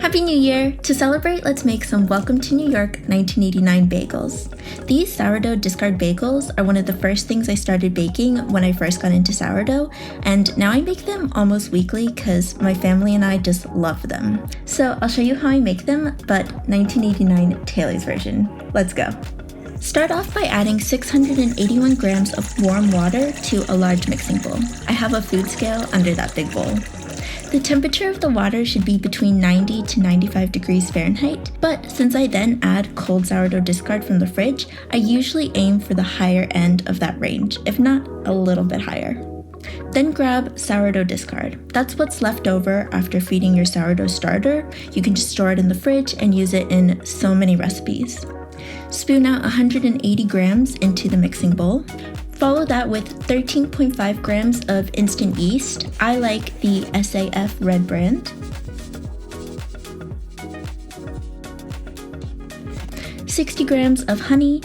Happy New Year! To celebrate, let's make some Welcome to New York 1989 bagels. These sourdough discard bagels are one of the first things I started baking when I first got into sourdough, and now I make them almost weekly because my family and I just love them. So I'll show you how I make them, but 1989 Taylor's version. Let's go! Start off by adding 681 grams of warm water to a large mixing bowl. I have a food scale under that big bowl. The temperature of the water should be between 90 to 95 degrees Fahrenheit, but since I then add cold sourdough discard from the fridge, I usually aim for the higher end of that range, if not a little bit higher. Then grab sourdough discard. That's what's left over after feeding your sourdough starter. You can just store it in the fridge and use it in so many recipes. Spoon out 180 grams into the mixing bowl. Follow that with 13.5 grams of instant yeast. I like the SAF red brand. 60 grams of honey.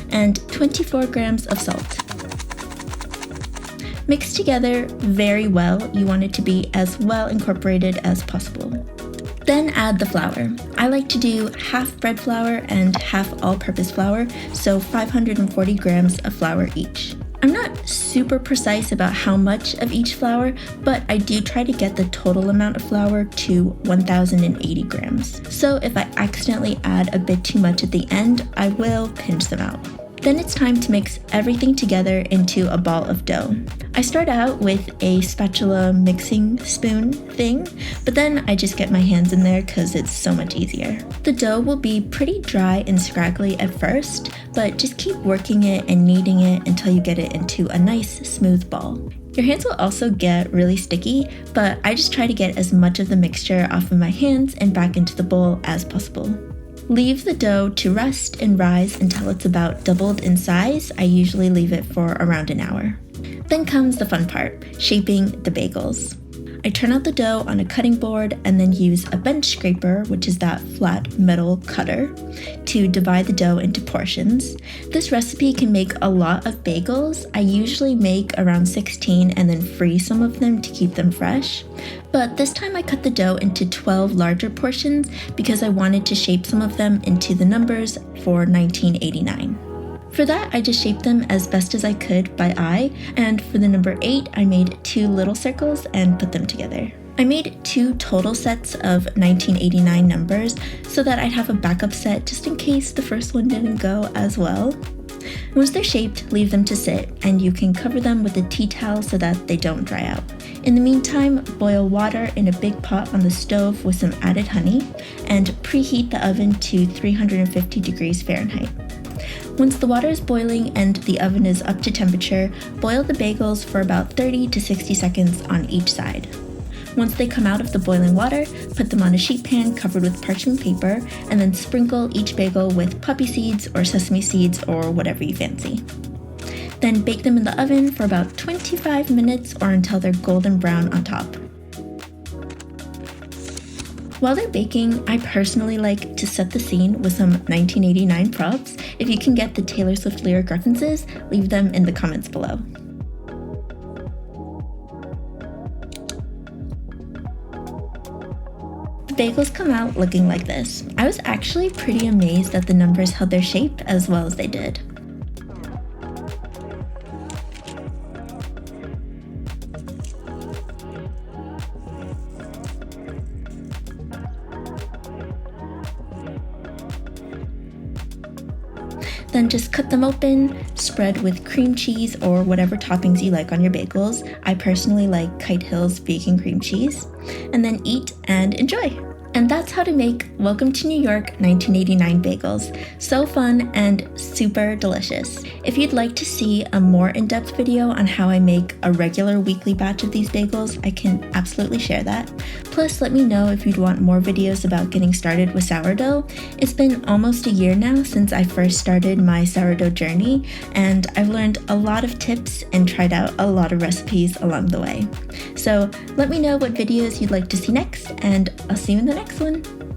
And 24 grams of salt. Mix together very well. You want it to be as well incorporated as possible. Then add the flour. I like to do half bread flour and half all-purpose flour, so 540 grams of flour each. I'm not super precise about how much of each flour, but I do try to get the total amount of flour to 1,080 grams. So if I accidentally add a bit too much at the end, I will pinch them out. Then it's time to mix everything together into a ball of dough. I start out with a spatula mixing spoon thing, but then I just get my hands in there because it's so much easier. The dough will be pretty dry and scraggly at first, but just keep working it and kneading it until you get it into a nice smooth ball. Your hands will also get really sticky, but I just try to get as much of the mixture off of my hands and back into the bowl as possible. Leave the dough to rest and rise until it's about doubled in size. I usually leave it for around an hour. Then comes the fun part, shaping the bagels. I turn out the dough on a cutting board and then use a bench scraper, which is that flat metal cutter, to divide the dough into portions. This recipe can make a lot of bagels. I usually make around 16 and then freeze some of them to keep them fresh. But this time I cut the dough into 12 larger portions because I wanted to shape some of them into the numbers for 1989. For that, I just shaped them as best as I could by eye, and for the number 8, I made 2 little circles and put them together. I made 2 total sets of 1989 numbers so that I'd have a backup set just in case the first one didn't go as well. Once they're shaped, leave them to sit, and you can cover them with a tea towel so that they don't dry out. In the meantime, boil water in a big pot on the stove with some added honey, and preheat the oven to 350 degrees Fahrenheit. Once the water is boiling and the oven is up to temperature, boil the bagels for about 30 to 60 seconds on each side. Once they come out of the boiling water, put them on a sheet pan covered with parchment paper, and then sprinkle each bagel with poppy seeds or sesame seeds or whatever you fancy. Then bake them in the oven for about 25 minutes or until they're golden brown on top. While they're baking, I personally like to set the scene with some 1989 props. If you can get the Taylor Swift lyric references, leave them in the comments below. The bagels come out looking like this. I was actually pretty amazed that the numbers held their shape as well as they did. Then just cut them open, spread with cream cheese or whatever toppings you like on your bagels. I personally like Kite Hill's vegan cream cheese. And then eat and enjoy. And that's how to make Welcome to New York 1989 bagels. So fun and super delicious. If you'd like to see a more in-depth video on how I make a regular weekly batch of these bagels, I can absolutely share that. Plus, let me know if you'd want more videos about getting started with sourdough. It's been almost a year now since I first started my sourdough journey, and I've learned a lot of tips and tried out a lot of recipes along the way. So let me know what videos you'd like to see next, and I'll see you in the next one.